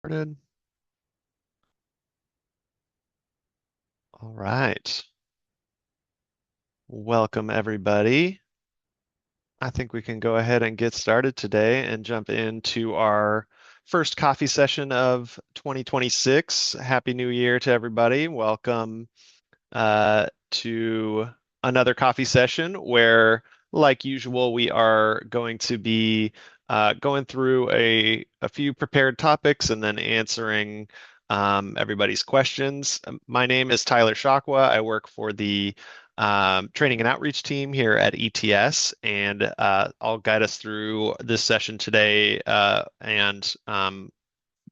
Started. All right. Welcome, everybody. I think we can go ahead and get started today and jump into our first coffee session of 2026. Happy New Year to everybody. Welcome to another coffee session where, like usual, we are going to be going through a few prepared topics and then answering everybody's questions. My name is Tyler Shakwa. I work for the training and outreach team here at ETS, and I'll guide us through this session today. And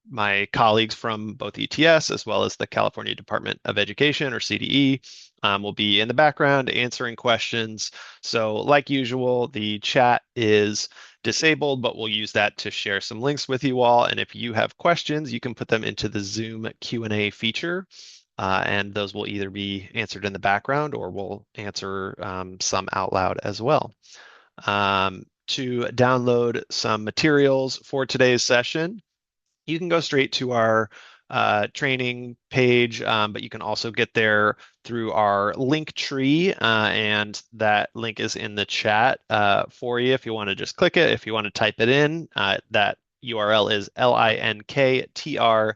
my colleagues from both ETS as well as the California Department of Education, or CDE, will be in the background answering questions. So, like usual, the chat is disabled, but we'll use that to share some links with you all. And if you have questions, you can put them into the Zoom Q&A feature. And those will either be answered in the background or we'll answer some out loud as well. To download some materials for today's session, you can go straight to our training page, but you can also get there through our link tree, and that link is in the chat for you if you want to just click it. If you want to type it in, that URL is linktr.ee/Cal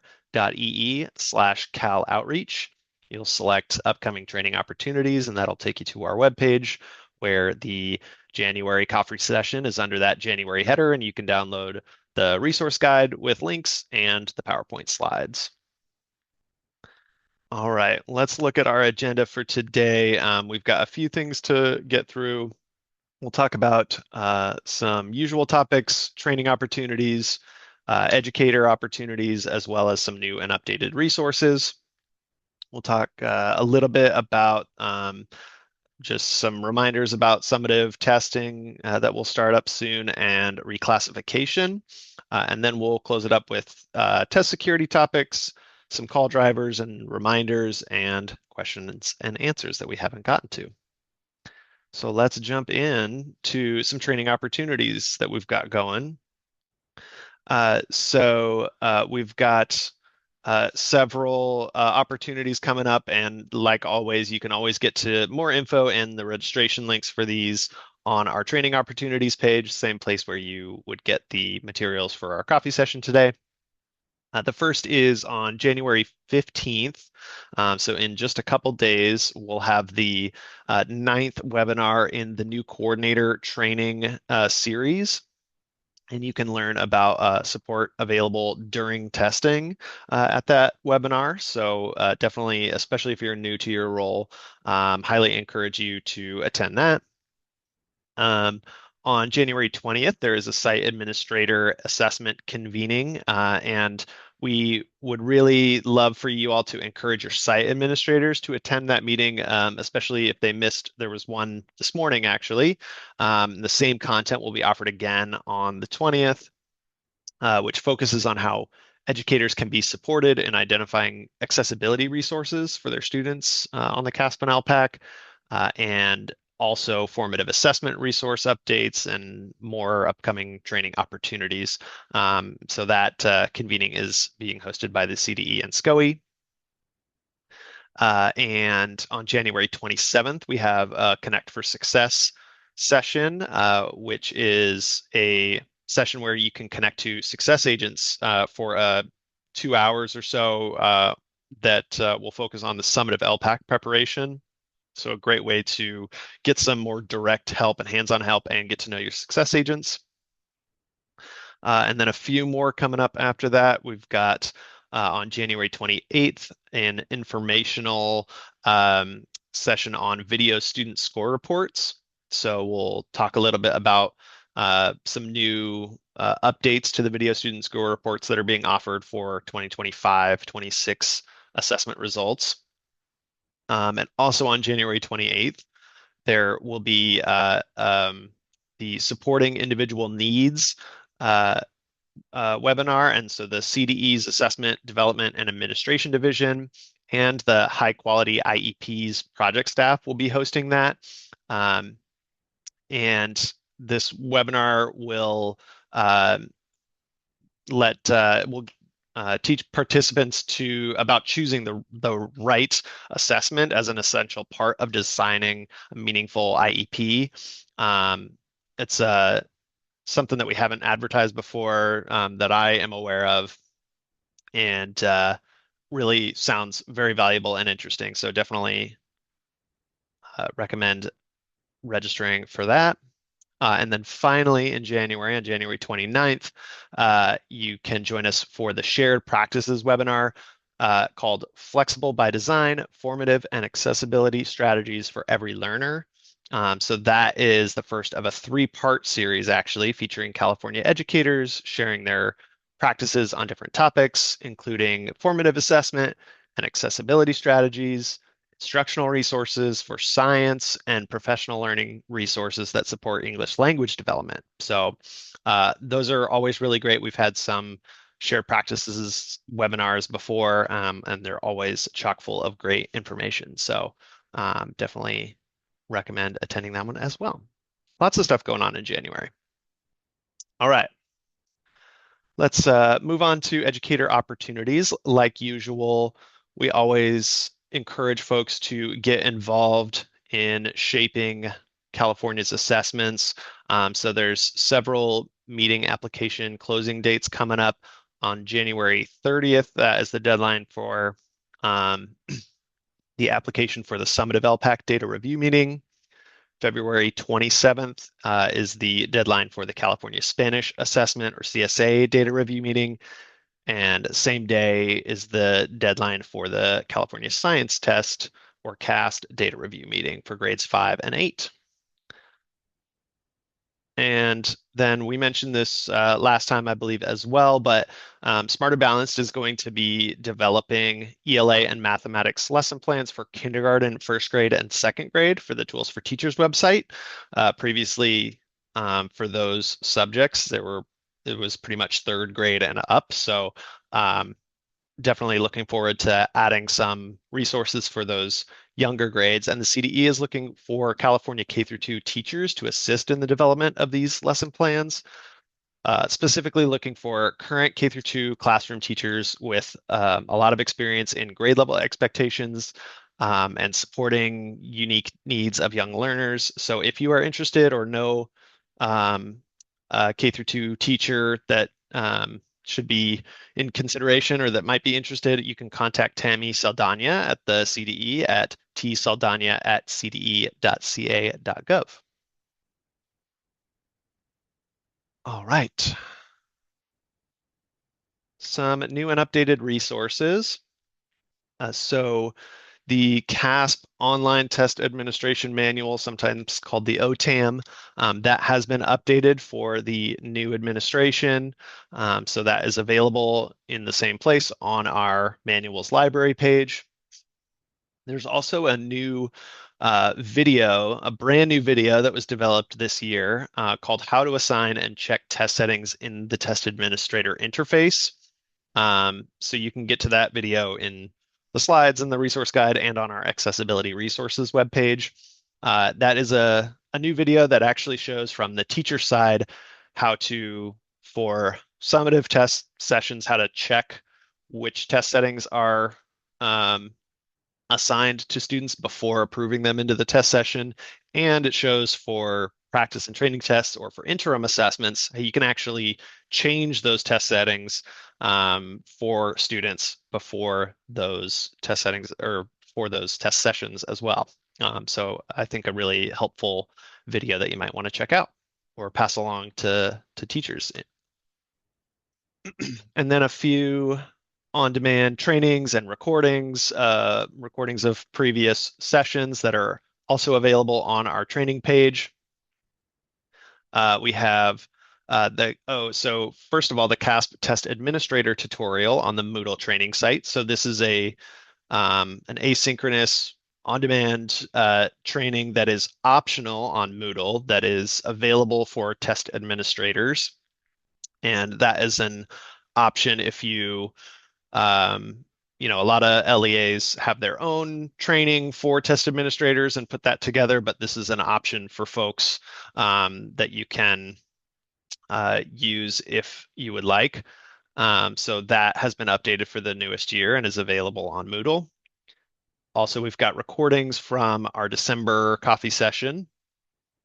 Outreach. You'll select upcoming training opportunities, and that'll take you to our webpage where the January coffee session is under that January header, and you can download the resource guide with links and the PowerPoint slides. All right, let's look at our agenda for today. We've got a few things to get through. We'll talk about some usual topics, training opportunities, educator opportunities, as well as some new and updated resources. We'll talk a little bit about just some reminders about summative testing that will start up soon and reclassification. And then we'll close it up with test security topics, some call drivers and reminders, and questions and answers that we haven't gotten to. So let's jump in to some training opportunities that we've got going. We've got several opportunities coming up, and like always, you can always get to more info and the registration links for these on our training opportunities page, same place where you would get the materials for our coffee session today. The first is on January 15th. So in just a couple days, we'll have the ninth webinar in the new coordinator training series. And you can learn about support available during testing at that webinar. So definitely, especially if you're new to your role, highly encourage you to attend that. Um, on January 20th, there is a site administrator assessment convening, and we would really love for you all to encourage your site administrators to attend that meeting, especially if they missed. There was one this morning, actually. The same content will be offered again on the 20th, which focuses on how educators can be supported in identifying accessibility resources for their students on the CAASPP and ELPAC, and also formative assessment resource updates and more upcoming training opportunities. So that convening is being hosted by the CDE and SCOE. And on January 27th, we have a Connect for Success session, which is a session where you can connect to success agents for 2 hours or so that will focus on the summative LPAC preparation. So a great way to get some more direct help and hands-on help and get to know your success agents. And then a few more coming up after that. We've got on January 28th an informational session on video student score reports. So we'll talk a little bit about some new updates to the video student score reports that are being offered for 2025-26 assessment results. And also on January 28th, there will be the Supporting Individual Needs uh, webinar. And so the CDE's Assessment, Development, and Administration Division and the High Quality IEPs project staff will be hosting that. And this webinar will will teach participants about choosing the right assessment as an essential part of designing a meaningful IEP. It's something that we haven't advertised before that I am aware of, and really sounds very valuable and interesting. So definitely recommend registering for that. And then finally, in January, on January 29th, you can join us for the Shared Practices webinar called Flexible by Design, Formative and Accessibility Strategies for Every Learner. So that is the first of a three-part series, actually, featuring California educators sharing their practices on different topics, including formative assessment and accessibility strategies, instructional resources for science, and professional learning resources that support English language development. So those are always really great. We've had some shared practices webinars before, and they're always chock full of great information. So definitely recommend attending that one as well. Lots of stuff going on in January. All right. Let's move on to educator opportunities. Like usual, we always encourage folks to get involved in shaping California's assessments. So there's several meeting application closing dates coming up on January 30th. That is the deadline for um, the application for the Summit of ELPAC data review meeting. February 27th is the deadline for the California Spanish Assessment or CSA data review meeting. And same day is the deadline for the California Science Test or CAST data review meeting for grades 5 and 8. And then we mentioned this last time, I believe, as well, but Smarter Balanced is going to be developing ELA and mathematics lesson plans for kindergarten, first grade, and second grade for the Tools for Teachers website. Previously, for those subjects, it was pretty much third grade and up. So definitely looking forward to adding some resources for those younger grades. And the CDE is looking for California K through 2 teachers to assist in the development of these lesson plans, specifically looking for current K through 2 classroom teachers with a lot of experience in grade level expectations and supporting unique needs of young learners. So if you are interested or know a K through 2 teacher that should be in consideration or that might be interested, you can contact Tammy Saldana at the CDE at tsaldana@cde.ca.gov. All right. Some new and updated resources. So the CAASPP Online Test Administration Manual, sometimes called the OTAM, that has been updated for the new administration. So that is available in the same place on our manuals library page. There's also a new video, a brand new video that was developed this year called How to Assign and Check Test Settings in the Test Administrator Interface. So you can get to that video in the slides and the resource guide and on our accessibility resources webpage. That is a new video that actually shows from the teacher side how to, for summative test sessions, how to check which test settings are assigned to students before approving them into the test session. And it shows for practice and training tests or for interim assessments, you can actually change those test settings for students before those test settings or for those test sessions as well. So I think a really helpful video that you might want to check out or pass along to teachers. And then a few on-demand trainings and recordings of previous sessions that are also available on our training page. We have so first of all, the CAASPP Test Administrator tutorial on the Moodle training site. So this is an asynchronous on-demand training that is optional on Moodle that is available for test administrators. And that is an option if you a lot of LEAs have their own training for test administrators and put that together, but this is an option for folks that you can use if you would like. So that has been updated for the newest year and is available on Moodle. Also, we've got recordings from our December coffee session,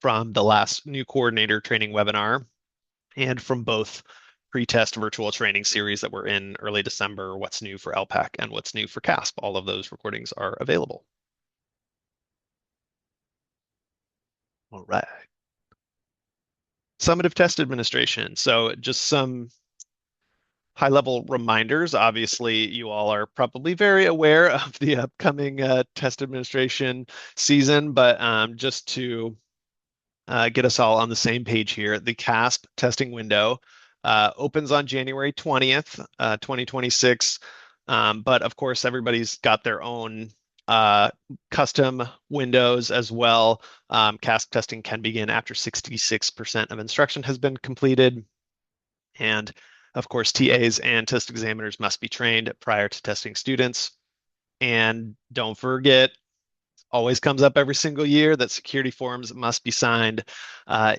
from the last new coordinator training webinar, and from both pre-test virtual training series that were in early December, what's new for ELPAC and what's new for CAASPP. All of those recordings are available. All right. Summative test administration. So just some high-level reminders. Obviously, you all are probably very aware of the upcoming test administration season, but just to get us all on the same page here, the CAASPP testing window opens on January 20th, 2026. But of course, everybody's got their own custom windows as well. CAASPP testing can begin after 66% of instruction has been completed. And of course, TAs and test examiners must be trained prior to testing students. And don't forget, always comes up every single year, that security forms must be signed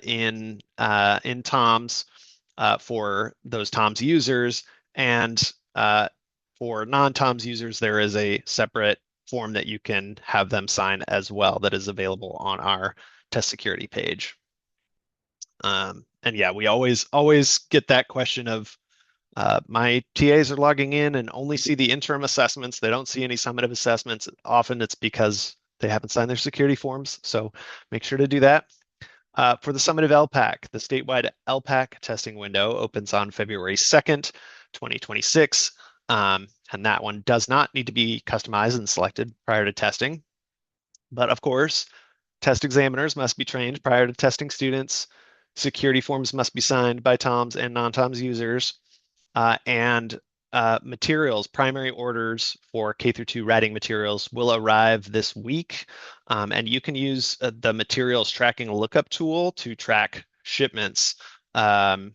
in TOMS for those TOMS users. And for non-TOMS users, there is a separate form that you can have them sign as well that is available on our test security page. And yeah, we always get that question of my TAs are logging in and only see the interim assessments. They don't see any summative assessments. Often it's because they haven't signed their security forms. So make sure to do that. For the summative ELPAC, the statewide ELPAC testing window opens on February 2nd, 2026. And that one does not need to be customized and selected prior to testing. But of course, test examiners must be trained prior to testing students. Security forms must be signed by TOMS and non-TOMS users. And materials, primary orders for K through 2 writing materials will arrive this week. And you can use the materials tracking lookup tool to track shipments for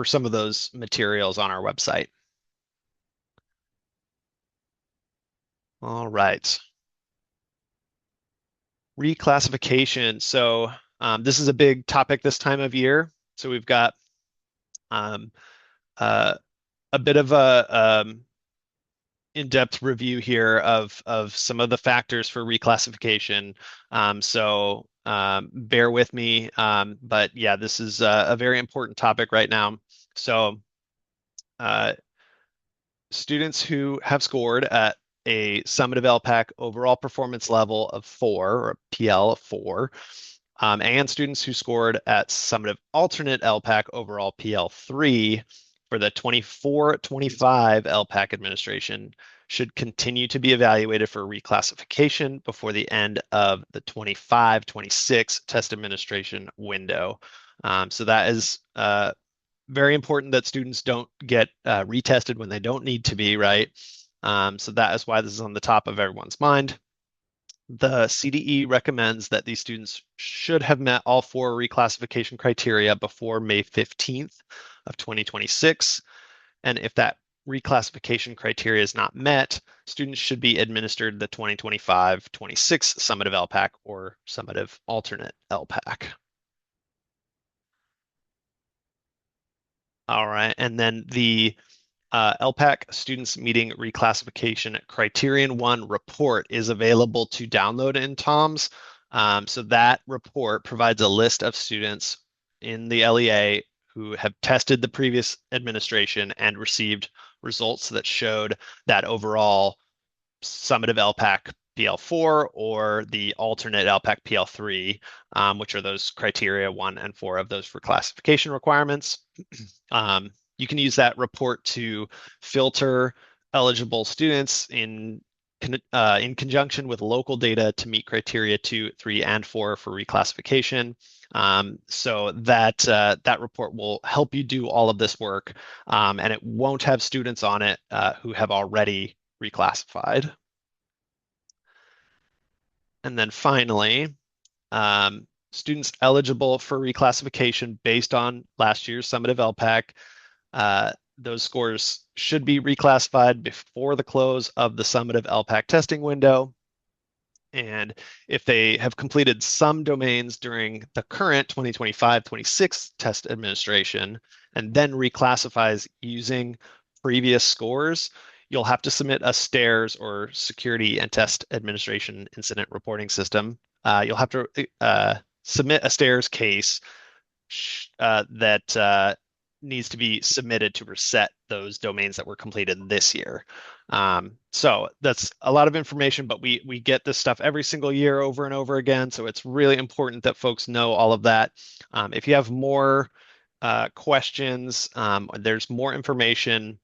some of those materials on our website. All right. Reclassification. So this is a big topic this time of year. So we've got um, a bit of a in-depth review here of some of the factors for reclassification. So bear with me. But yeah, this is a very important topic right now. So uh, students who have scored at a summative ELPAC overall performance level of 4, or PL of 4, and students who scored at summative alternate ELPAC overall PL3 for the 24-25 ELPAC administration should continue to be evaluated for reclassification before the end of the 25-26 test administration window. So that is very important that students don't get retested when they don't need to be, right? So that is why this is on the top of everyone's mind. The CDE recommends that these students should have met all 4 reclassification criteria before May 15th of 2026. And if that reclassification criteria is not met, students should be administered the 2025-26 summative ELPAC or summative alternate ELPAC. All right, and then the ELPAC Students Meeting Reclassification Criterion 1 report is available to download in TOMS. So that report provides a list of students in the LEA who have tested the previous administration and received results that showed that overall summative ELPAC PL4 or the alternate ELPAC PL3, which are those criteria 1 and 4 of those for classification requirements. You can use that report to filter eligible students in conjunction with local data to meet criteria 2, 3, and 4 for reclassification. So that report will help you do all of this work, and it won't have students on it who have already reclassified. And then finally, students eligible for reclassification based on last year's summative ELPAC, those scores should be reclassified before the close of the summative ELPAC testing window. And if they have completed some domains during the current 2025-26 test administration, and then reclassifies using previous scores, you'll have to submit a STARS, or Security and Test Administration Incident Reporting System. You'll have to submit a STARS case that needs to be submitted to reset those domains that were completed this year. So that's a lot of information, but we get this stuff every single year over and over again. So it's really important that folks know all of that. If you have more questions, there's more information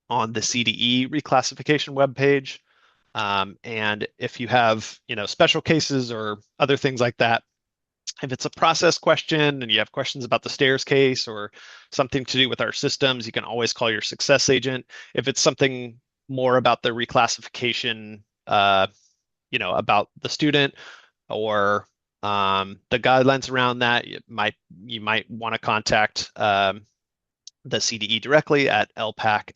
on the CDE reclassification webpage. And if you have, special cases or other things like that, if it's a process question and you have questions about the stairs case or something to do with our systems, you can always call your success agent. If it's something more about the reclassification, about the student or the guidelines around that, you might want to contact the CDE directly at ELPAC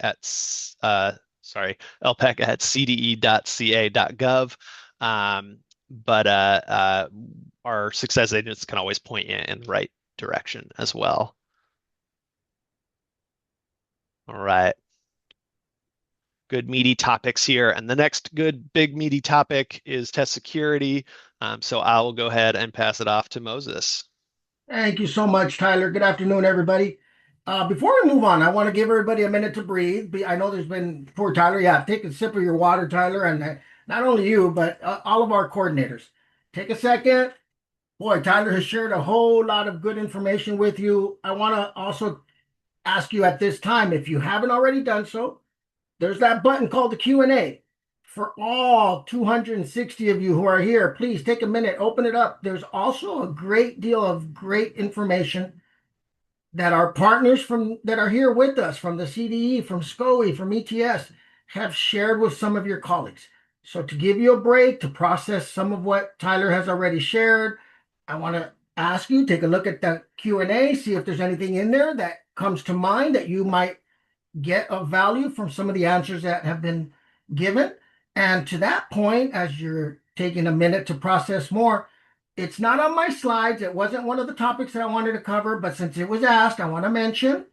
ELPAC at cde.ca.gov. But our success agents can always point you in the right direction as well. All right. Good meaty topics here. And the next good big meaty topic is test security. So I will go ahead and pass it off to Moses. Thank you so much, Tyler. Good afternoon, everybody. Before we move on, I want to give everybody a minute to breathe. I know there's been, poor Tyler, yeah, take a sip of your water, Tyler, and not only you, but all of our coordinators. Take a second. Boy, Tyler has shared a whole lot of good information with you. I want to also ask you at this time, if you haven't already done so, there's that button called the Q&A. For all 260 of you who are here, please take a minute, open it up. There's also a great deal of great information that our partners that are here with us from the CDE, from SCOE, from ETS have shared with some of your colleagues. So to give you a break, to process some of what Tyler has already shared, I want to ask you, take a look at the Q&A, see if there's anything in there that comes to mind that you might get of value from some of the answers that have been given. And to that point, as you're taking a minute to process more, it's not on my slides. It wasn't one of the topics that I wanted to cover, but since it was asked, I want to mention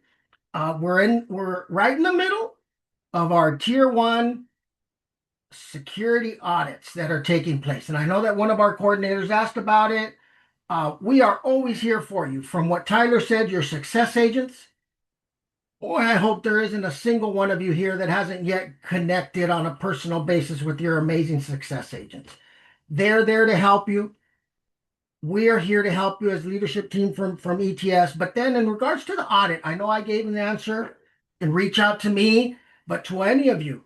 we're right in the middle of our tier one security audits that are taking place. And I know that one of our coordinators asked about it. We are always here for you. From what Tyler said, your success agents. Boy, I hope there isn't a single one of you here that hasn't yet connected on a personal basis with your amazing success agents. They're there to help you. We are here to help you as leadership team from ETS. But then in regards to the audit, I know I gave an answer and reach out to me, but to any of you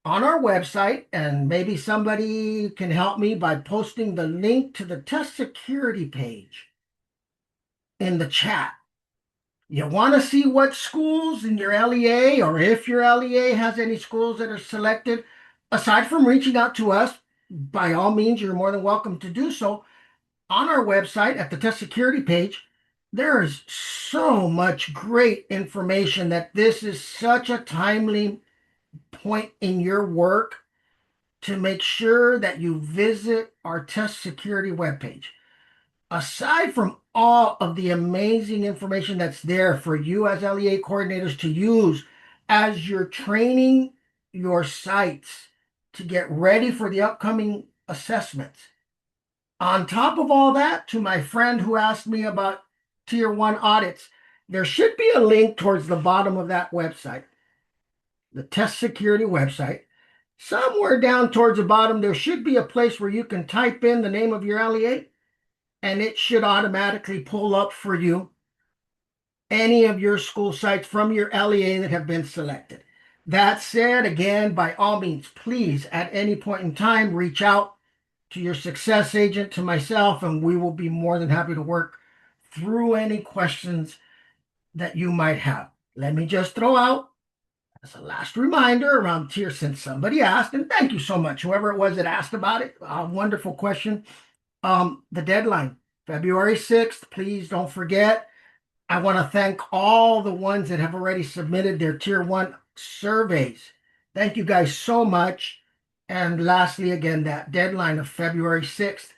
on our website, and maybe somebody can help me by posting the link to the test security page in the chat. You want to see what schools in your LEA, or if your LEA has any schools that are selected, aside from reaching out to us, by all means, you're more than welcome to do so. On our website at the test security page, there is so much great information that this is such a timely point in your work to make sure that you visit our test security webpage. Aside from all of the amazing information that's there for you as LEA coordinators to use as you're training your sites to get ready for the upcoming assessments. On top of all that, to my friend who asked me about tier one audits, there should be a link towards the bottom of that website, the test security website. Somewhere down towards the bottom, there should be a place where you can type in the name of your LEA, and it should automatically pull up for you any of your school sites from your LEA that have been selected. That said, again, by all means, please, at any point in time, reach out to your success agent, to myself, and we will be more than happy to work through any questions that you might have. Let me just throw out as a last reminder around tier, since somebody asked, and thank you so much, whoever it was that asked about it, a wonderful question. The deadline, February 6th, please don't forget. I want to thank all the ones that have already submitted their tier one surveys. Thank you guys so much. And lastly, again, that deadline of February 6th,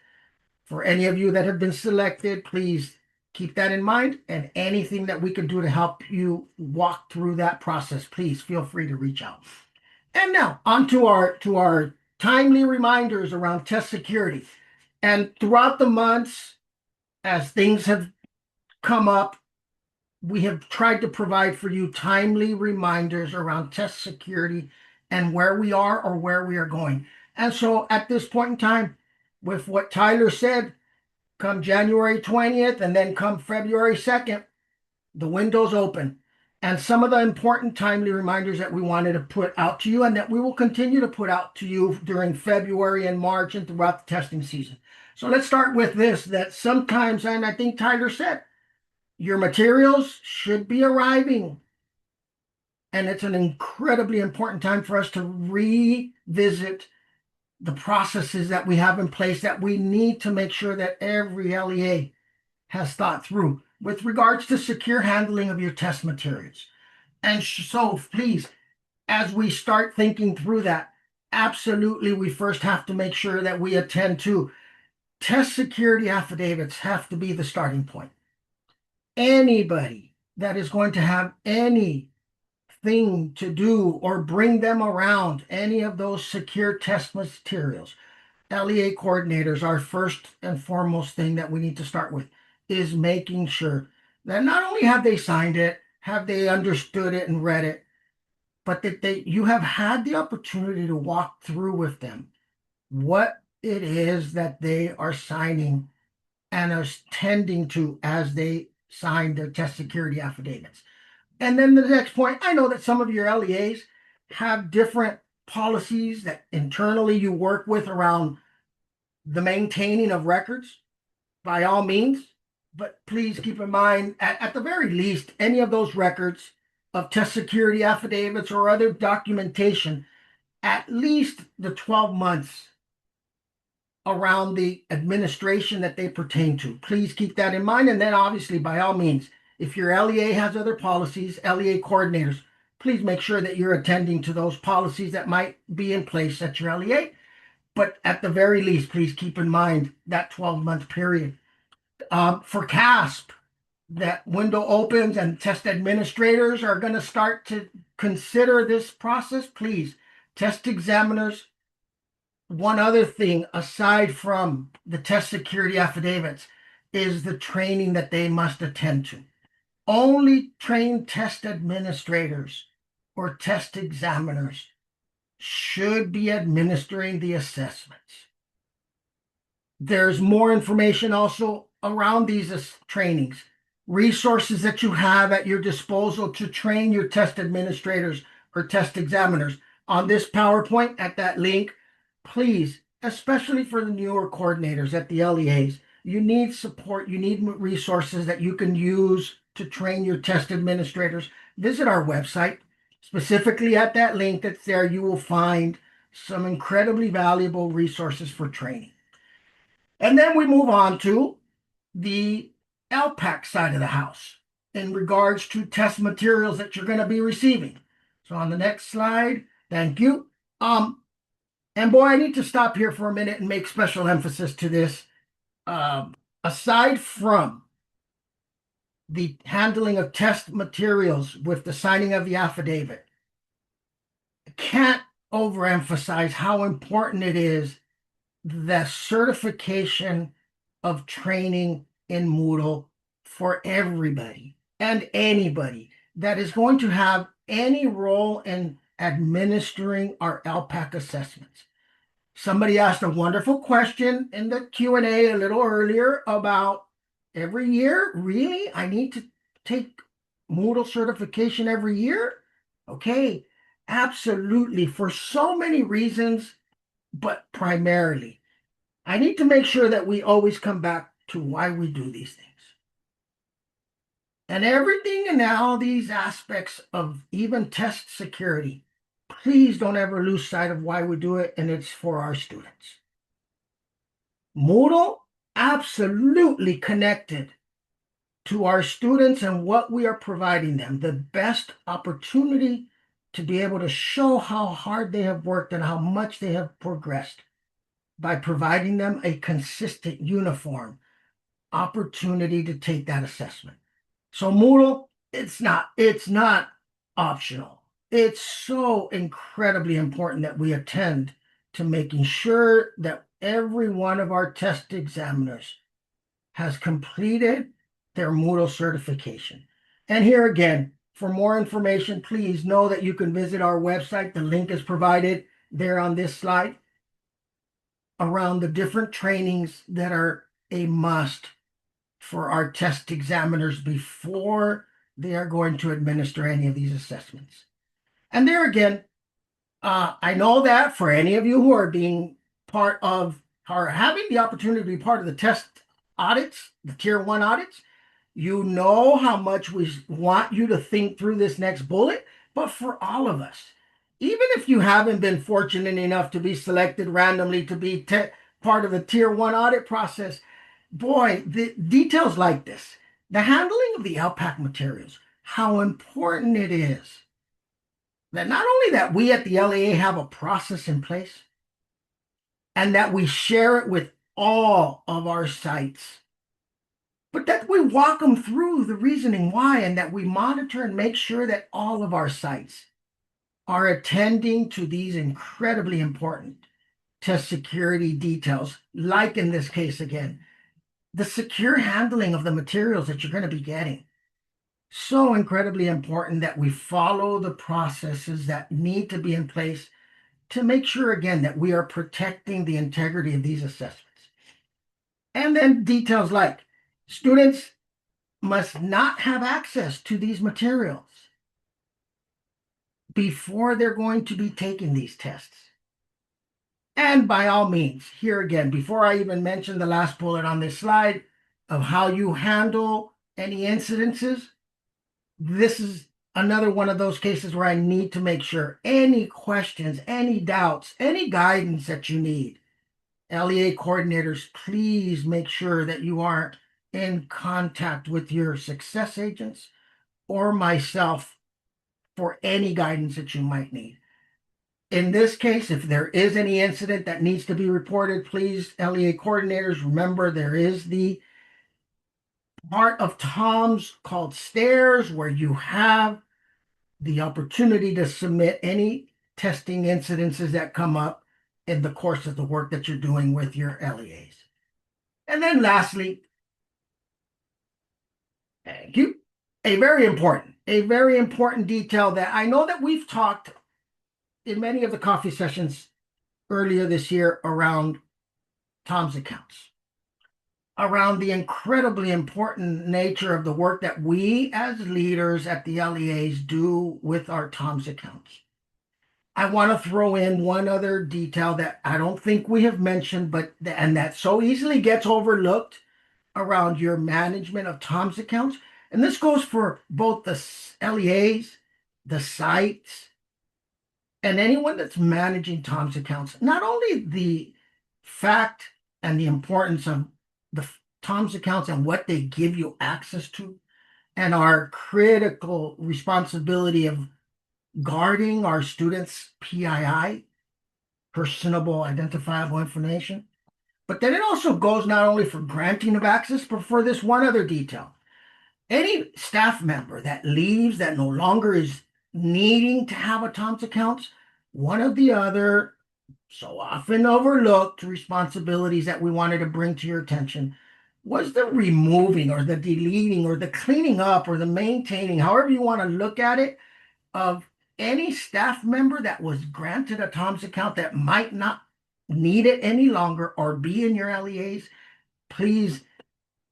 for any of you that have been selected, please Keep that in mind, and anything that we can do to help you walk through that process, please feel free to reach out. And now on to our timely reminders around test security. And throughout the months, as things have come up, we have tried to provide for you timely reminders around test security and where we are or where we are going. And so at this point in time, with what Tyler said, come January 20th and then come February 2nd, the window's open. And some of the important timely reminders that we wanted to put out to you and that we will continue to put out to you during February and March and throughout the testing season. So let's start with this, that sometimes, and I think Tyler said, your materials should be arriving. And it's an incredibly important time for us to revisit the processes that we have in place that we need to make sure that every LEA has thought through with regards to secure handling of your test materials. And so please, as we start thinking through that, absolutely, we first have to make sure that we attend to test security affidavits have to be the starting point. Anybody that is going to have anything to do or bring them around any of those secure test materials, LEA coordinators, our first and foremost thing that we need to start with is making sure that not only have they signed it, have they understood it and read it, but that you have had the opportunity to walk through with them what it is that they are signing and are tending to as they sign their test security affidavits. And then the next point, I know that some of your LEAs have different policies that internally you work with around the maintaining of records, by all means. But please keep in mind, at the very least, any of those records of test security affidavits or other documentation, at least the 12 months around the administration that they pertain to. Please keep that in mind. And then obviously, by all means, if your LEA has other policies, LEA coordinators, please make sure that you're attending to those policies that might be in place at your LEA. But at the very least, please keep in mind that 12-month period. For CAASPP, that window opens and test administrators are going to start to consider this process. Please, test examiners, one other thing aside from the test security affidavits is the training that they must attend to. Only trained test administrators or test examiners should be administering the assessments. There's more information also around these trainings, resources that you have at your disposal to train your test administrators or test examiners. On this PowerPoint at that link, please, especially for the newer coordinators at the LEAs, you need support, you need resources that you can use to train your test administrators. Visit our website. Specifically at that link that's there, you will find some incredibly valuable resources for training. And then we move on to the ELPAC side of the house in regards to test materials that you're going to be receiving. So on the next slide, thank you. And boy, I need to stop here for a minute and make special emphasis to this. Aside from the handling of test materials with the signing of the affidavit, I can't overemphasize how important it is the certification of training in Moodle for everybody and anybody that is going to have any role in administering our ELPAC assessments. Somebody asked a wonderful question in the Q&A a little earlier about every year. Really? I need to take Moodle certification every year? Okay, absolutely. For so many reasons, but primarily, I need to make sure that we always come back to why we do these things. And everything in all these aspects of even test security, please don't ever lose sight of why we do it, and it's for our students. Moodle absolutely connected to our students and what we are providing them, the best opportunity to be able to show how hard they have worked and how much they have progressed by providing them a consistent uniform opportunity to take that assessment. So Moodle, it's not optional. It's so incredibly important that we attend to making sure that every one of our test examiners has completed their Moodle certification. And here again, for more information, please know that you can visit our website. The link is provided there on this slide around the different trainings that are a must for our test examiners before they are going to administer any of these assessments. And there again, I know that for any of you who are being part of, are having the opportunity to be part of the test audits, the tier one audits, you know how much we want you to think through this next bullet. But for all of us, even if you haven't been fortunate enough to be selected randomly to be part of the tier one audit process, boy, the details like this, the handling of the ELPAC materials, how important it is that not only that we at the LAA have a process in place and that we share it with all of our sites, but that we walk them through the reasoning why and that we monitor and make sure that all of our sites are attending to these incredibly important test security details, like in this case again, the secure handling of the materials that you're going to be getting. So incredibly important that we follow the processes that need to be in place to make sure, again, that we are protecting the integrity of these assessments. And then details like students must not have access to these materials before they're going to be taking these tests. And by all means, here again, before I even mention the last bullet on this slide of how you handle any incidences, this is another one of those cases where I need to make sure any questions, any doubts, any guidance that you need, LEA coordinators, please make sure that you are in contact with your success agents or myself for any guidance that you might need. In this case, if there is any incident that needs to be reported, please, LEA coordinators, remember there is the part of TOMS called stairs where you have the opportunity to submit any testing incidences that come up in the course of the work that you're doing with your LEAs. And then lastly, thank you, a very important detail that I know that we've talked in many of the coffee sessions earlier this year around TOMS accounts, around the incredibly important nature of the work that we as leaders at the LEAs do with our TOMS accounts. I want to throw in one other detail that I don't think we have mentioned, and that so easily gets overlooked around your management of TOMS accounts. And this goes for both the LEAs, the sites, and anyone that's managing TOMS accounts. Not only the fact and the importance of the TOMS accounts and what they give you access to, and our critical responsibility of guarding our students' PII, personable identifiable information. But then it also goes not only for granting of access, but for this one other detail. Any staff member that leaves that no longer is needing to have a TOMS account, one of the other so often overlooked responsibilities that we wanted to bring to your attention was the removing or the deleting or the cleaning up or the maintaining, however you want to look at it, of any staff member that was granted a TOMS account that might not need it any longer or be in your LEAs. Please,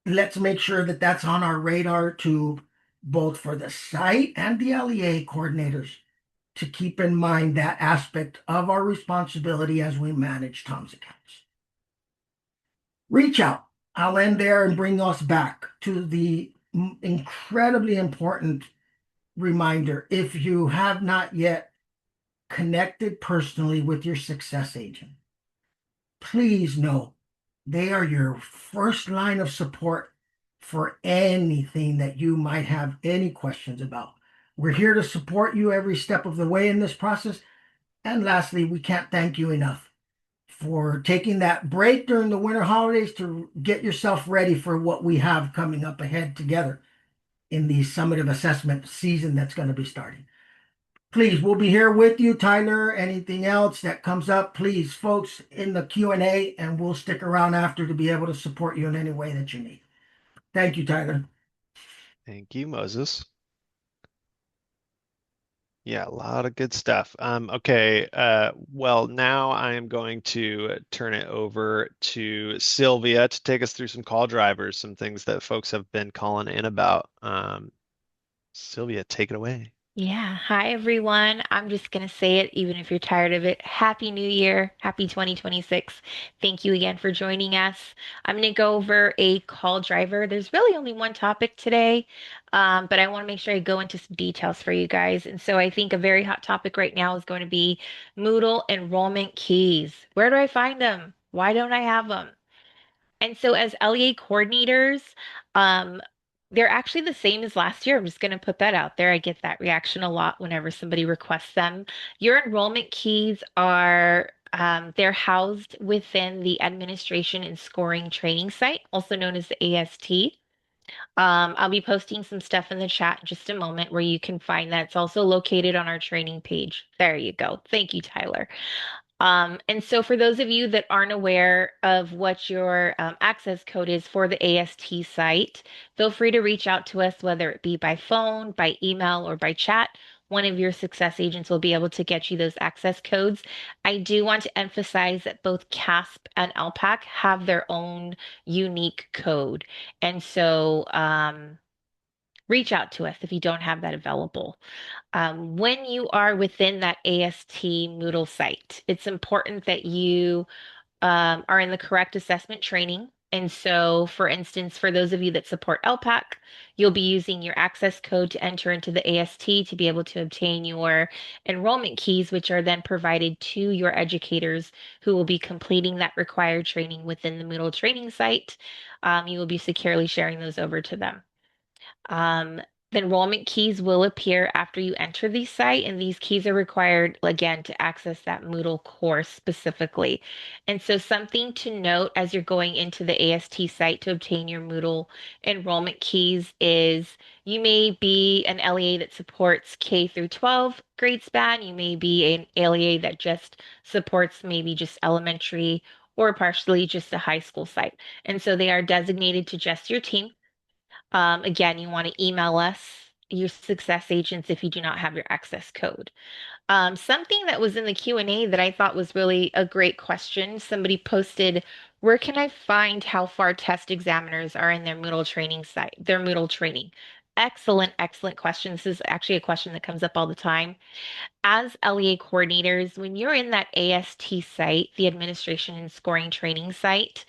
let's make sure that that's on our radar to both for the site and the LEA coordinators to keep in mind that aspect of our responsibility as we manage TOMS accounts. Reach out. I'll end there and bring us back to the incredibly important reminder. If you have not yet connected personally with your success agent, please know they are your first line of support for anything that you might have any questions about. We're here to support you every step of the way in this process. And lastly, we can't thank you enough for taking that break during the winter holidays to get yourself ready for what we have coming up ahead together in the summative assessment season that's going to be starting. Please, we'll be here with you, Tyler. Anything else that comes up, please, folks, in the Q&A, and we'll stick around after to be able to support you in any way that you need. Thank you, Tyler. Thank you, Moses. Yeah, a lot of good stuff. Okay, well, now I am going to turn it over to Sylvia to take us through some call drivers, some things that folks have been calling in about. Sylvia, take it away. Yeah. Hi, everyone. I'm just going to say it, even if you're tired of it. Happy New Year. Happy 2026. Thank you again for joining us. I'm going to go over a call driver. There's really only one topic today, but I want to make sure I go into some details for you guys. And so I think a very hot topic right now is going to be Moodle enrollment keys. Where do I find them? Why don't I have them? And so as LEA coordinators, um, they're actually the same as last year. I'm just going to put that out there. I get that reaction a lot whenever somebody requests them. Your enrollment keys are they're housed within the administration and scoring training site, also known as the AST. I'll be posting some stuff in the chat in just a moment where you can find that. It's also located on our training page. There you go. Thank you, Tyler. And so for those of you that aren't aware of what your access code is for the AST site, feel free to reach out to us, whether it be by phone, by email, or by chat. One of your success agents will be able to get you those access codes. I do want to emphasize that both CAASPP and ELPAC have their own unique code. And so reach out to us if you don't have that available. When you are within that AST Moodle site, it's important that you are in the correct assessment training. And so, for instance, for those of you that support LPAC, you'll be using your access code to enter into the AST to be able to obtain your enrollment keys, which are then provided to your educators who will be completing that required training within the Moodle training site. You will be securely sharing those over to them. Um, the enrollment keys will appear after you enter the site, and these keys are required again to access that Moodle course specifically. And so, something to note as you're going into the AST site to obtain your Moodle enrollment keys is you may be an LEA that supports K through 12 grade span, you may be an LEA that just supports maybe just elementary or partially just a high school site. And so, they are designated to just your team. Again, you want to email us your success agents if you do not have your access code. Something that was in the Q&A that I thought was really a great question. Somebody posted, where can I find how far test examiners are in their Moodle training site, their Moodle training? Excellent, excellent question. This is actually a question that comes up all the time. As LEA coordinators, when you're in that AST site, the administration and scoring training site,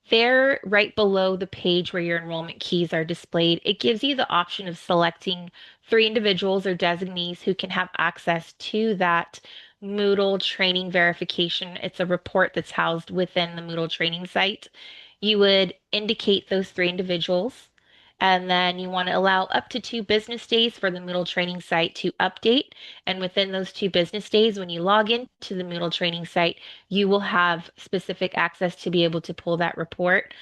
there, right below the page where your enrollment keys are displayed, it gives you the option of selecting three individuals or designees who can have access to that Moodle training verification. It's a report that's housed within the Moodle training site. You would indicate those three individuals, and then you want to allow up to 2 business days for the Moodle training site to update. And within those 2 business days, when you log into the Moodle training site, you will have specific access to be able to pull that report.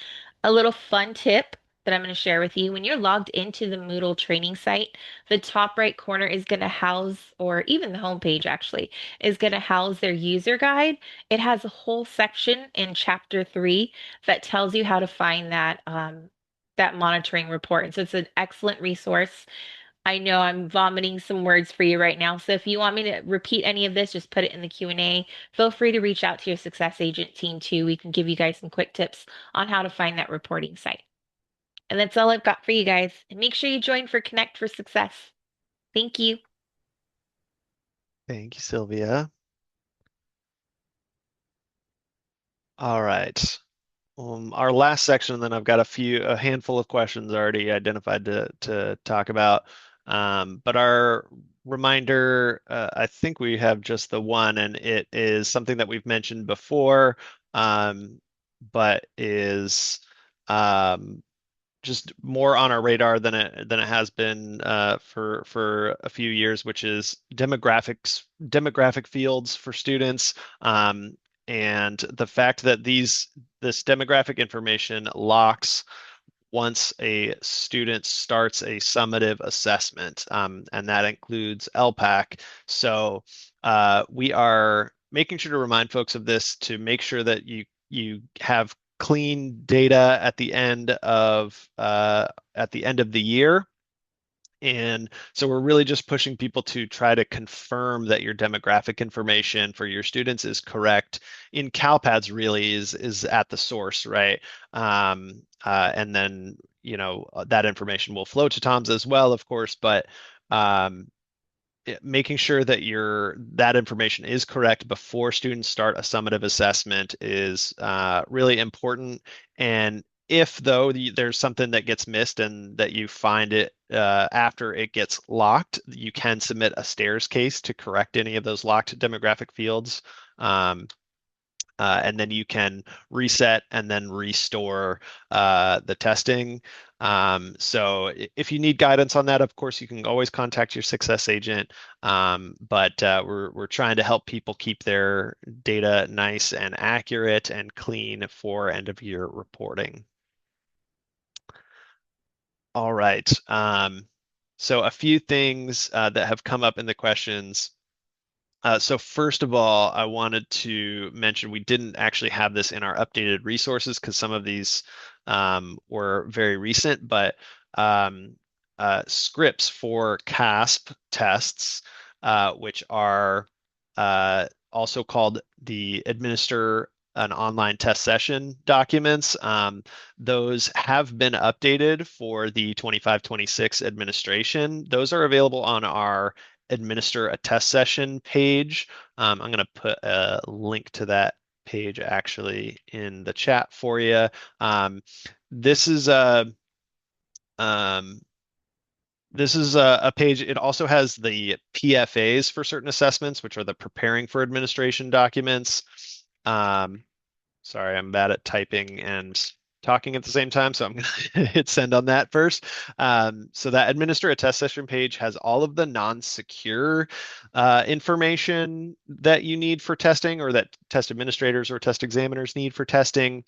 A little fun tip that I'm going to share with you when you're logged into the Moodle training site, the top right corner is going to house, or even the homepage actually, is going to house their user guide. It has a whole section in chapter 3 that tells you how to find that monitoring report. And so it's an excellent resource. I know I'm vomiting some words for you right now. So if you want me to repeat any of this, just put it in the Q&A. Feel free to reach out to your success agent team too. We can give you guys some quick tips on how to find that reporting site. And that's all I've got for you guys. And make sure you join for Connect for Success. Thank you. Thank you, Sylvia. All right. Our last section, and then I've got a handful of questions already identified to talk about. But our reminder, I think we have just the one, and it is something that we've mentioned before, but is just more on our radar than it has been for a few years, which is demographic fields for students. And the fact that this demographic information locks once a student starts a summative assessment, and that includes ELPAC. So we are making sure to remind folks of this to make sure that you have clean data at the end of the year. And so we're really just pushing people to try to confirm that your demographic information for your students is correct in CalPads really is at the source, right? And then, that information will flow to Tom's as well, of course, but um, making sure that that information is correct before students start a summative assessment is really important. And if though there's something that gets missed and that you find it after it gets locked, you can submit a stairs case to correct any of those locked demographic fields. And then you can reset and then restore the testing. So if you need guidance on that, of course, you can always contact your success agent. But we're trying to help people keep their data nice and accurate and clean for end of year reporting. All right. So a few things that have come up in the questions. So first of all, I wanted to mention we didn't actually have this in our updated resources because some of these were very recent, but um, scripts for CAASPP tests, which are also called the Administer an Online Test Session documents. Those have been updated for the 25-26 administration. Those are available on our administer a test session page. I'm going to put a link to that page actually in the chat for you. This is a um, this is a page. It also has the PFAs for certain assessments, which are the preparing for administration documents. Sorry, I'm bad at typing and talking at the same time, so I'm going to hit send on that first. So that administer a test session page has all of the non-secure information that you need for testing or that test administrators or test examiners need for testing.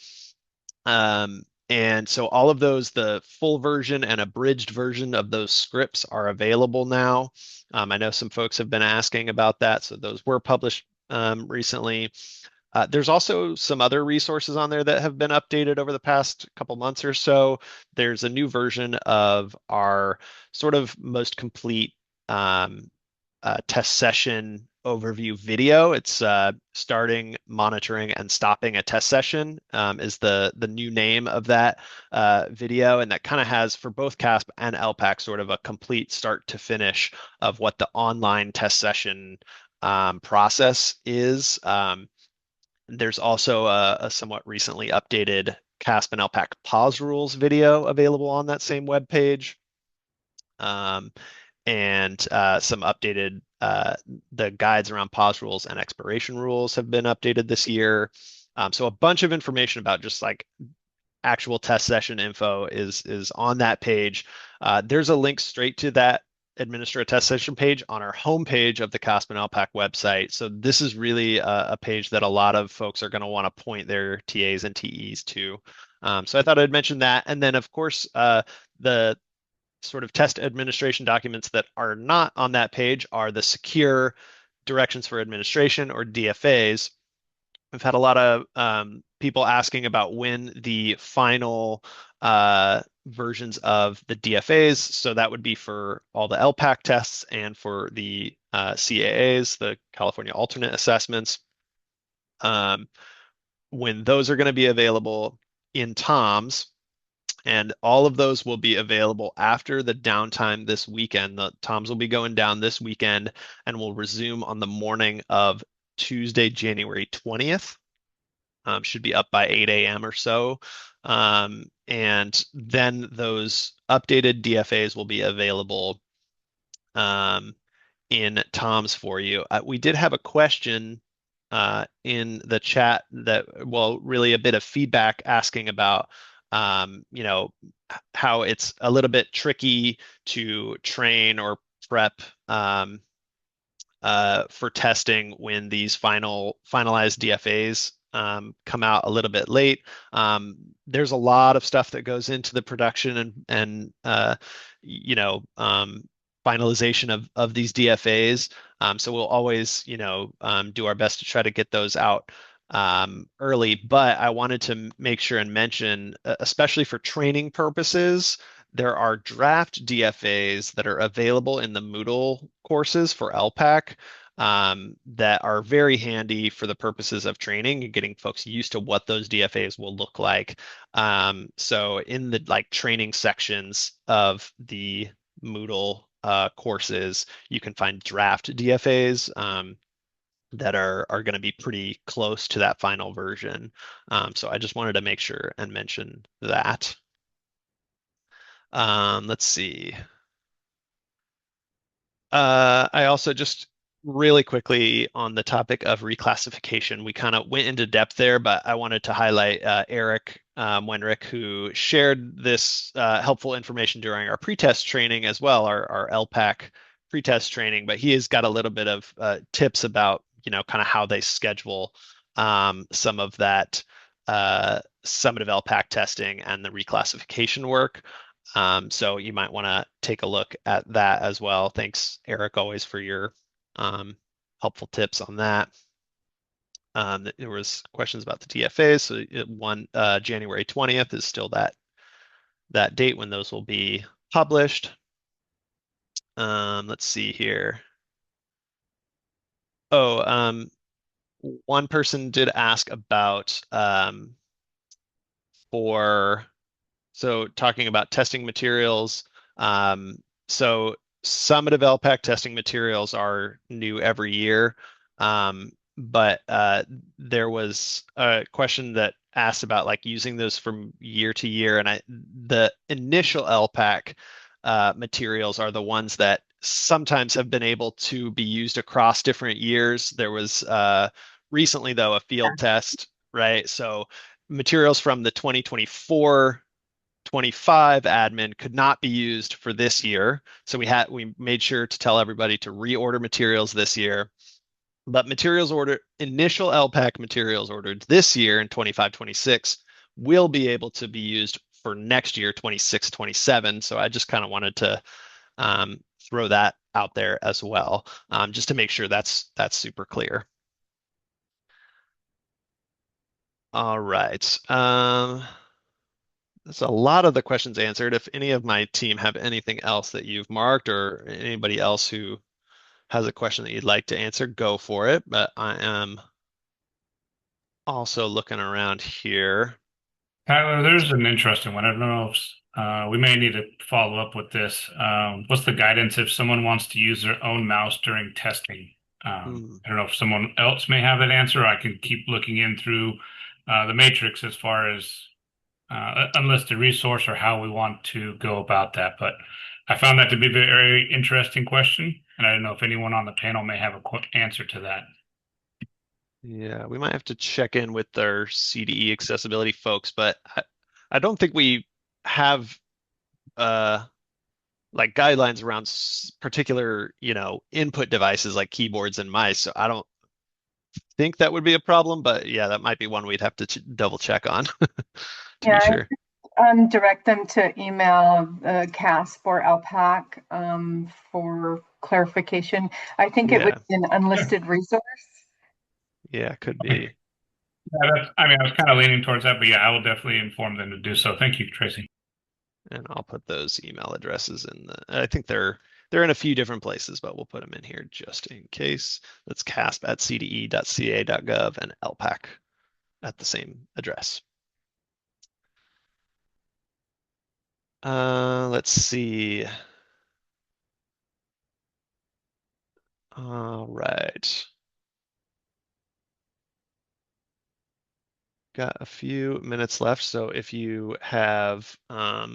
And so all of those, the full version and abridged version of those scripts are available now. I know some folks have been asking about that, so those were published recently. There's also some other resources on there that have been updated over the past couple months or so. There's a new version of our sort of most complete test session overview video. It's starting, monitoring, and stopping a test session is the new name of that video, and that kind of has for both CAASPP and ELPAC sort of a complete start to finish of what the online test session process is. There's also a somewhat recently updated CAASPP and ELPAC pause rules video available on that same web page. And some updated the guides around pause rules and expiration rules have been updated this year. So a bunch of information about just like actual test session info is on that page. There's a link straight to that administer a test session page on our homepage of the CAASPP and ELPAC website. So this is really a page that a lot of folks are going to want to point their TAs and TEs to. So I thought I'd mention that. And then, of course, the sort of test administration documents that are not on that page are the secure directions for administration or DFAs. We've had a lot of people asking about when the final versions of the DFAs, so that would be for all the ELPAC tests and for the CAAs, the California Alternate Assessments, when those are going to be available in TOMS. And all of those will be available after the downtime this weekend. The TOMS will be going down this weekend and will resume on the morning of Tuesday, January 20th. Should be up by 8 a.m. or so. And then those updated DFAs will be available in TOMS for you. We did have a question in the chat that, well, really a bit of feedback asking about how it's a little bit tricky to train or prep for testing when these finalized DFAs come out a little bit late. There's a lot of stuff that goes into the production and you know finalization of these DFAs. So we'll always do our best to try to get those out early. But I wanted to make sure and mention, especially for training purposes, there are draft DFAs that are available in the Moodle courses for ELPAC that are very handy for the purposes of training and getting folks used to what those DFAs will look like. So in the like training sections of the Moodle courses, you can find draft DFAs that are going to be pretty close to that final version. So I just wanted to make sure and mention that. Let's see. I also just really quickly on the topic of reclassification, we kind of went into depth there, but I wanted to highlight Eric Wenrick, who shared this helpful information during our pretest training as well, our LPAC pretest training. But he has got a little bit of tips about, kind of how they schedule some of that summative LPAC testing and the reclassification work. So you might want to take a look at that as well. Thanks, Eric, always for your helpful tips on that. There was questions about the DFAs. So January 20th is still that date when those will be published. Let's see here. Oh, one person did ask about talking about testing materials. So summative LPAC testing materials are new every year. But there was a question that asked about like using those from year to year. And the initial LPAC materials are the ones that sometimes have been able to be used across different years. There was recently, though, a field test, right? So materials from the 2024 25 admin could not be used for this year. So we made sure to tell everybody to reorder materials this year. But initial LPAC materials ordered this year in 25-26 will be able to be used for next year, 26-27. So I just kind of wanted to throw that out there as well, just to make sure that's super clear. All right. That's a lot of the questions answered. If any of my team have anything else that you've marked or anybody else who has a question that you'd like to answer, go for it. But I am also looking around here. Tyler, there's an interesting one. I don't know if we may need to follow up with this. What's the guidance if someone wants to use their own mouse during testing? I don't know if someone else may have that answer. Or I can keep looking in through the matrix as far as unlisted resource or how we want to go about that. But I found that to be a very interesting question, and I don't know if anyone on the panel may have a quick answer to that. Yeah, we might have to check in with our CDE accessibility folks, but I don't think we have like guidelines around particular, input devices like keyboards and mice. So I don't think that would be a problem, but yeah, that might be one we'd have to double check on to be sure. Direct them to email CAASPP or ELPAC for clarification. I think it would be an unlisted resource. Yeah, could be. Yeah, I was kind of leaning towards that, but yeah, I will definitely inform them to do so. Thank you, Tracy. And I'll put those email addresses I think they're in a few different places, but we'll put them in here just in case. That's CAASPP@cde.ca.gov and ELPAC at the same address. Let's see. All right. Got a few minutes left, so if you have a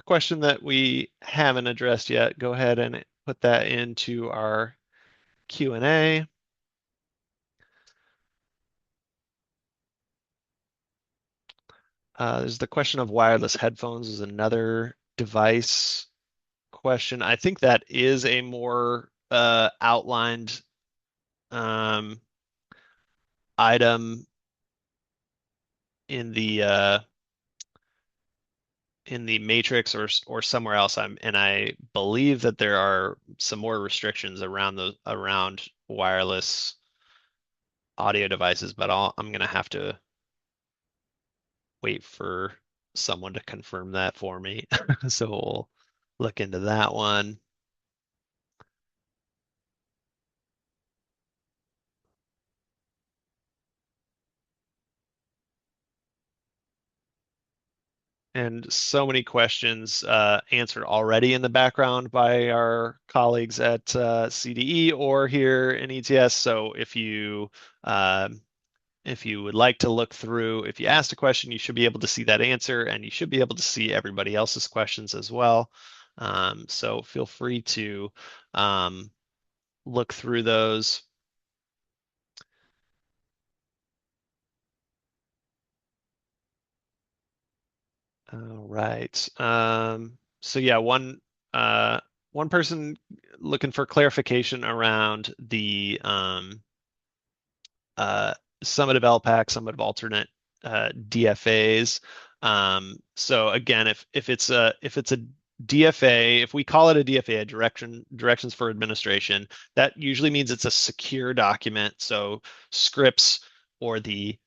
question that we haven't addressed yet, go ahead and put that into our Q&A. There's the question of wireless headphones is another device question. I think that is a more outlined item in the matrix or somewhere else. I believe that there are some more restrictions around wireless audio devices, but I'm gonna have to wait for someone to confirm that for me. So we'll look into that one. And so many questions answered already in the background by our colleagues at CDE or here in ETS. So if you would like to look through, if you asked a question, you should be able to see that answer, and you should be able to see everybody else's questions as well. So feel free to look through those. All right. So yeah, one person looking for clarification around the uh, summative LPAC, summative alternate DFAs. So again, if it's a DFA, if we call it a DFA, directions for administration, that usually means it's a secure document. So scripts or the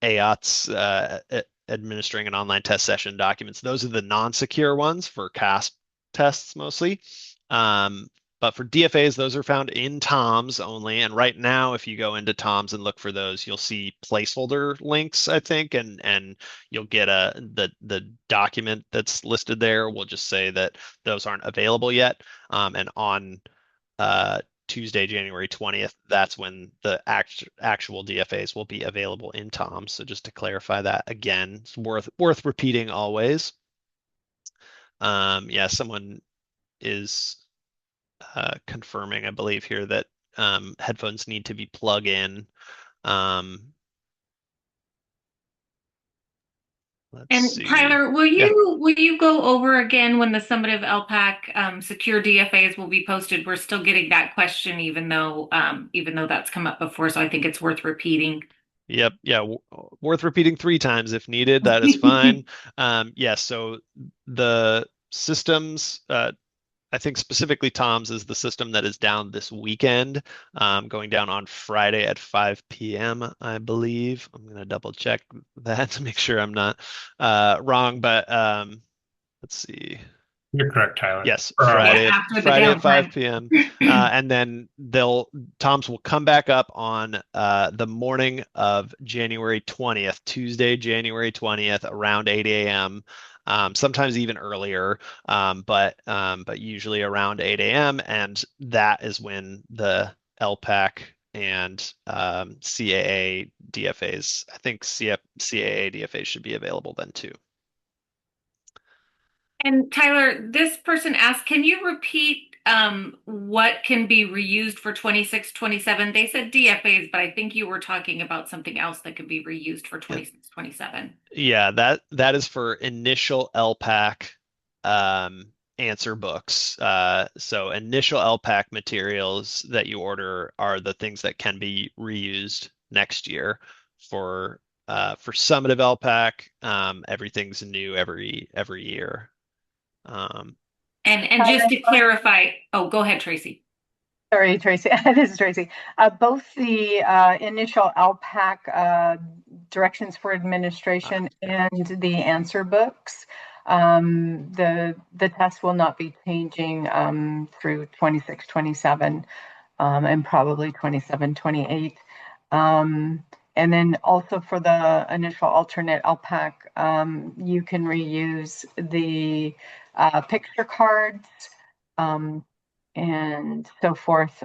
AOTS administering an online test session documents. Those are the non-secure ones for CAASPP tests mostly. But for DFAs, those are found in TOMS only. And right now, if you go into TOMS and look for those, you'll see placeholder links, I think, and you'll get the document that's listed there will just say that those aren't available yet. And on Tuesday, January 20th, that's when the actual DFAs will be available in TOMS. So just to clarify that again, it's worth repeating always. Yeah, someone is confirming, I believe here, that headphones need to be plug in. Let's And see. Tyler, will Yeah. you go over again when the summative LPAC secure DFAs will be posted? We're still getting that question, even though that's come up before, so I think it's worth repeating. Yep. Yeah. Worth repeating 3 times if needed. That is fine. Yeah. So the systems, I think specifically Tom's is the system that is down this weekend, going down on Friday at 5 p.m., I believe. I'm going to double check that to make sure I'm not wrong, but let's see. You're correct, Tyler. Yes, Yeah, after the Friday at 5 downtime. p.m. And then Tom's will come back up on the morning of January 20th, Tuesday, January 20th, around 8 a.m. Sometimes even earlier, but usually around 8 a.m. And that is when the LPAC and CAA DFAs, I think CAA DFAs should be available then too. And Tyler, this person asked, can you repeat what can be reused for 26, 27? They said DFAs, but I think you were talking about something else that could be reused for 26, 27. Yeah, that is for initial LPAC answer books. So initial LPAC materials that you order are the things that can be reused next year. For summative LPAC, everything's new every year. And just to clarify, oh, go ahead, Tracy. Sorry, Tracy. This is Tracy. Both the initial LPAC directions for administration and the answer books, the test will not be changing through 26, 27, and probably 27, 28. And then also for the initial alternate LPAC, you can reuse the picture cards and so forth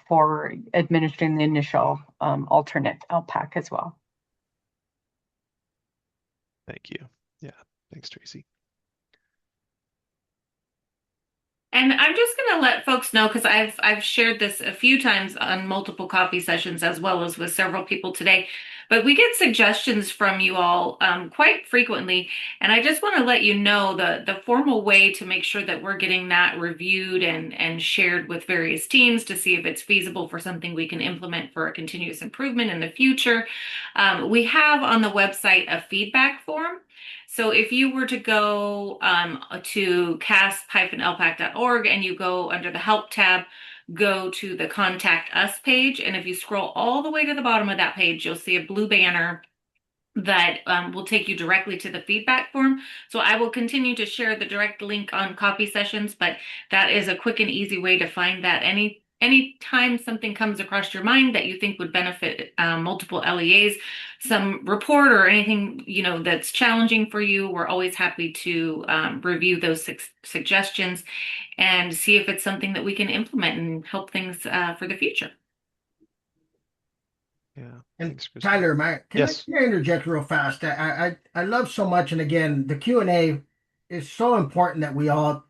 for administering the initial alternate LPAC as well. Thank you. Yeah, thanks, Tracy. And I'm just going to let folks know, because I've shared this a few times on multiple coffee sessions as well as with several people today. But we get suggestions from you all quite frequently. And I just want to let you know the formal way to make sure that we're getting that reviewed and shared with various teams to see if it's feasible for something we can implement for a continuous improvement in the future. We have on the website a feedback form. So if you were to go to CAASPP-LPAC.org and you go under the Help tab, go to the Contact Us page, and if you scroll all the way to the bottom of that page, you'll see a blue banner that will take you directly to the feedback form. So I will continue to share the direct link on copy sessions, but that is a quick and easy way to find that anytime something comes across your mind that you think would benefit multiple LEAs, some report or anything that's challenging for you, we're always happy to review those suggestions and see if it's something that we can implement and help things for the future. Yeah. And Thanks, Kristen. Tyler, can Yes. I interject real fast? I love so much, and again, the Q&A is so important that we all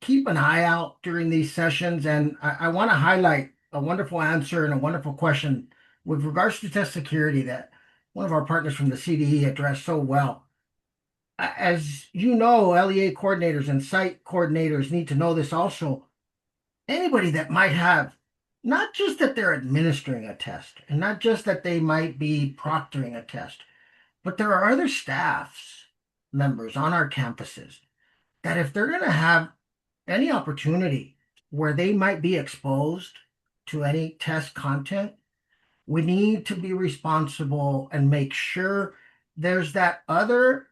keep an eye out during these sessions. And I want to highlight a wonderful answer and a wonderful question with regards to test security that one of our partners from the CDE addressed so well. As you know, LEA coordinators and site coordinators need to know this also. Anybody that might have, not just that they're administering a test and not just that they might be proctoring a test, but there are other staffs members on our campuses that if they're going to have any opportunity where they might be exposed to any test content, we need to be responsible and make sure there's that other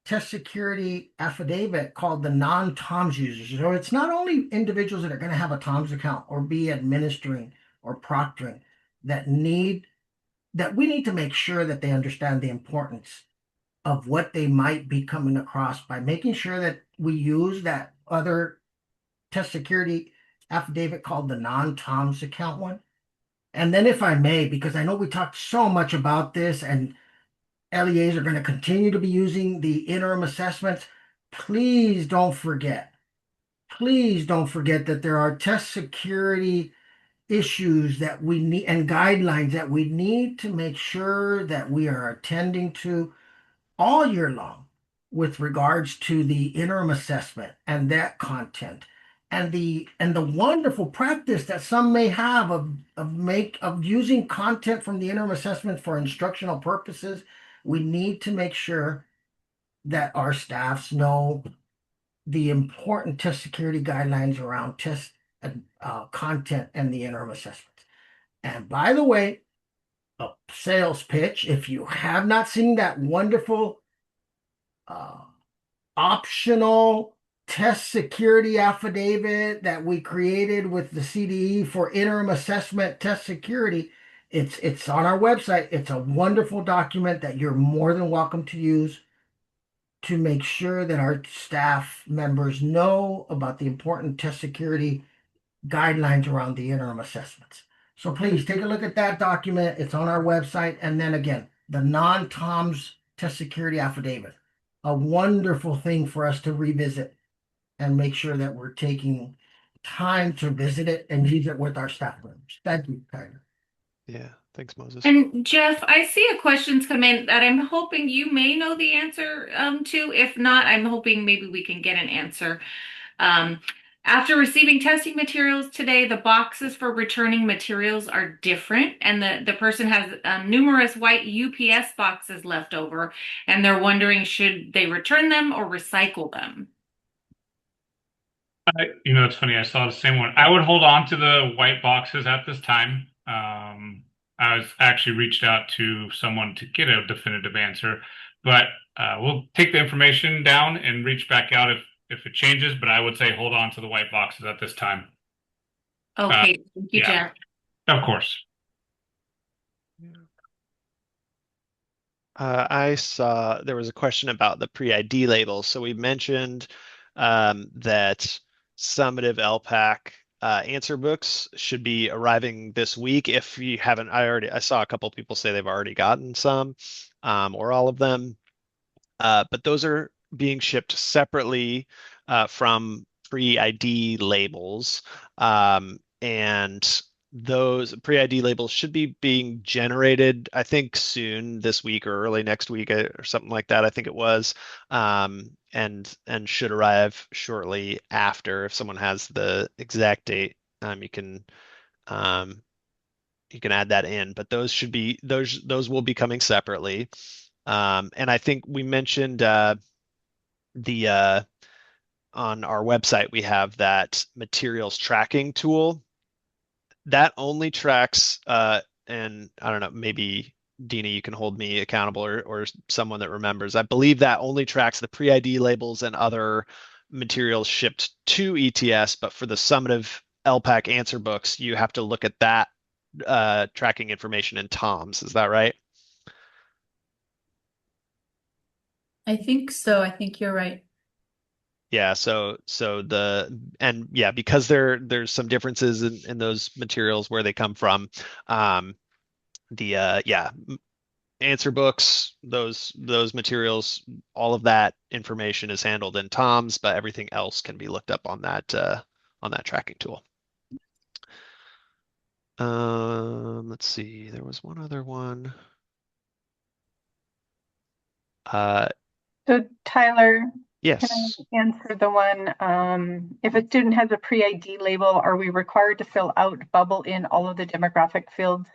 test security affidavit called the non-TOMS users. So it's not only individuals that are going to have a TOMS account or be administering or proctoring that we need to make sure that they understand the importance of what they might be coming across by making sure that we use that other test security affidavit called the non-TOMS account one. And then if I may, because I know we talked so much about this and LEAs are going to continue to be using the interim assessments, please don't forget that there are test security issues that we need and guidelines that we need to make sure that we are attending to all year long with regards to the interim assessment and that content and the wonderful practice that some may have of using content from the interim assessment for instructional purposes. We need to make sure that our staffs know the important test security guidelines around test content and the interim assessments. And by the way, a sales pitch, if you have not seen that wonderful uh, optional test security affidavit that we created with the CDE for interim assessment test security, it's on our website. It's a wonderful document that you're more than welcome to use to make sure that our staff members know about the important test security guidelines around the interim assessments. So please take a look at that document. It's on our website. And then again, the non-TOMS test security affidavit, a wonderful thing for us to revisit and make sure that we're taking time to visit it and use it with our staff members. Thank you, Tyler. Yeah. Thanks, Moses. And Jeff, I see a question's come in that I'm hoping you may know the answer to. If not, I'm hoping maybe we can get an answer. Um, After receiving testing materials today, the boxes for returning materials are different, and the person has numerous white UPS boxes left over, and they're wondering should they return them or recycle them? It's funny. I saw the same one. I would hold on to the white boxes at this time. I was actually reached out to someone to get a definitive answer, but we'll take the information down and reach back out if it changes. But I would say hold on to the white boxes at this time. Okay, thank you, yeah. Jeff. Of course. I saw there was a question about the pre-ID labels. So we mentioned that summative ELPAC answer books should be arriving this week. If you haven't, I saw a couple people say they've already gotten some or all of them, but those are being shipped separately from pre-ID labels. And those pre-ID labels should be being generated, I think, soon this week or early next week or something like that. I think it was, and should arrive shortly after. If someone has the exact date, um, you can add that in. But those should be those will be coming separately. And I think we mentioned the on our website we have that materials tracking tool that only tracks and I don't know, maybe Dina, you can hold me accountable or someone that remembers. I believe that only tracks the pre-ID labels and other materials shipped to ETS, but for the summative ELPAC answer books, you have to look at that tracking information in TOMS. Is that right? I think so. I think you're right. Yeah, so the and yeah, because there's some differences in those materials where they come from. The yeah, answer books, those materials, all of that information is handled in TOMS, but everything else can be looked up on that tracking tool. Let's see, there was one other one. So Tyler, Yes. can I answer the one, if a student has a pre-ID label, are we required to fill out, bubble in all of the demographic fields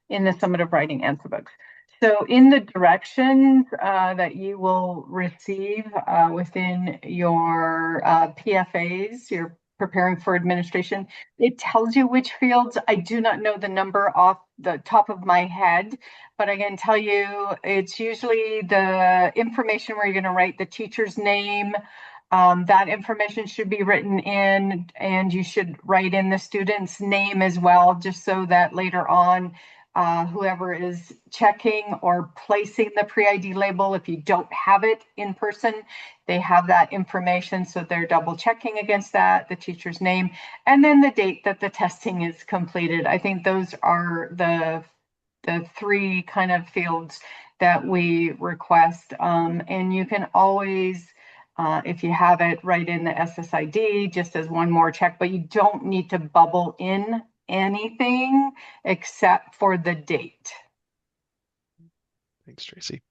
in the summative writing answer books? So in the directions that you will receive within your PFAs, your preparing for administration, it tells you which fields. I do not know the number off the top of my head, but I can tell you it's usually the information where you're going to write the teacher's name. That information should be written in, and you should write in the student's name as well, just so that later on, whoever is checking or placing the pre-ID label, if you don't have it in person, they have that information. So they're double checking against that, the teacher's name, and then the date that the testing is completed. I think those are the three kind of fields that we request. And you can always, if you have it, write in the SSID just as one more check, but you don't need to bubble in anything except for the date. Thanks, Tracy.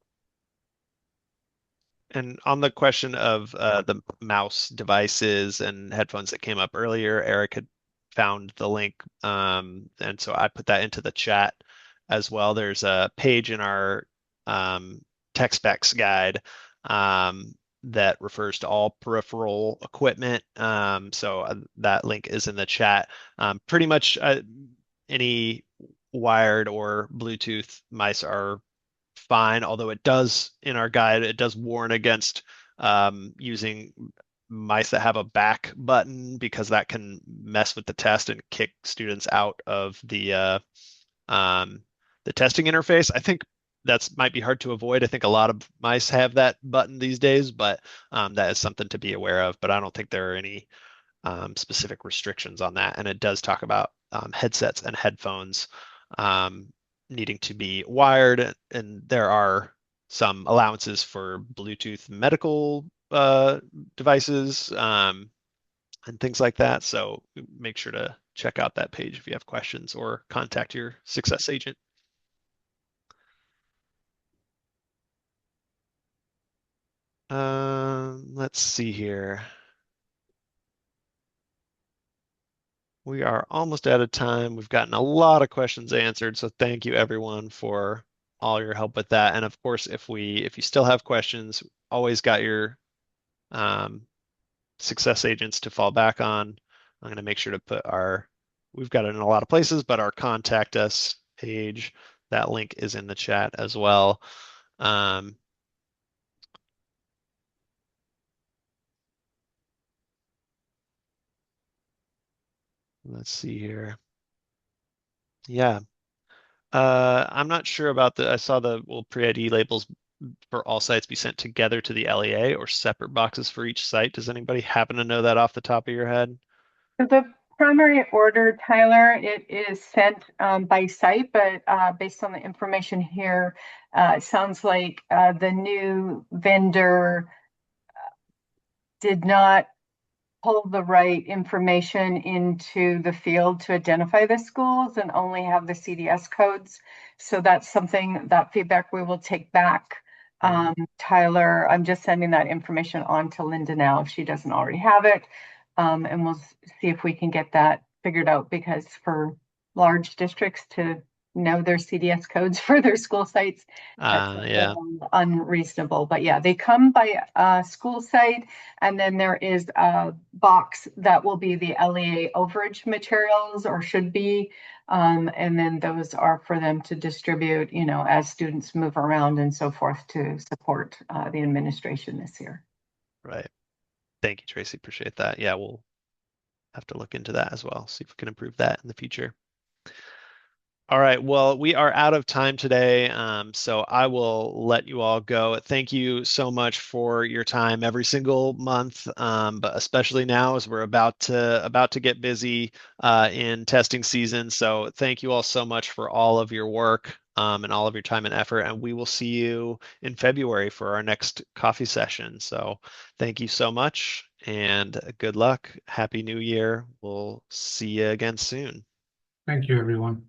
And on the question of the mouse devices and headphones that came up earlier, Eric had found the link, and so I put that into the chat as well. There's a page in our tech specs guide that refers to all peripheral equipment. So that link is in the chat. Pretty much any wired or Bluetooth mice are fine, although it does, in our guide, it does warn against using mice that have a back button because that can mess with the test and kick students out of the testing interface. I think that's might be hard to avoid. I think a lot of mice have that button these days, but that is something to be aware of. But I don't think there are any specific restrictions on that. And it does talk about headsets and headphones needing to be wired, and there are some allowances for Bluetooth medical devices and things like that. So make sure to check out that page if you have questions or contact your success agent. Let's see here. We are almost out of time. We've gotten a lot of questions answered, so thank you everyone for all your help with that. And of course, if you still have questions, always got your success agents to fall back on. I'm going to make sure to put we've got it in a lot of places, but our contact us page, that link is in the chat as well. Let's see here. Yeah. I'm not sure about I saw will pre-ID labels for all sites be sent together to the LEA or separate boxes for each site? Does anybody happen to know that off the top of your head? So the primary order, Tyler, it is sent by site, but based on the information here, it sounds like the new vendor did not pull the right information into the field to identify the schools and only have the CDS codes. So that's something, that feedback we will take back. Tyler, I'm just sending that information on to Linda now if she doesn't already have it. And we'll see if we can get that figured out, because for large districts to know their CDS codes for their school sites, that's Yeah. unreasonable. But yeah, they come by school site, and then there is a box that will be the LEA overage materials, or should be. And then those are for them to distribute, you know, as students move around and so forth, to support the administration this year. Right. Thank you, Tracy. Appreciate that. Yeah, we'll have to look into that as well, see if we can improve that in the future. All right, well, we are out of time today, so I will let you all go. Thank you so much for your time every single month, but especially now as we're about to get busy in testing season. So thank you all so much for all of your work and all of your time and effort, and we will see you in February for our next coffee session. So thank you so much, and good luck. Happy New Year. We'll see you again soon. Thank you, everyone.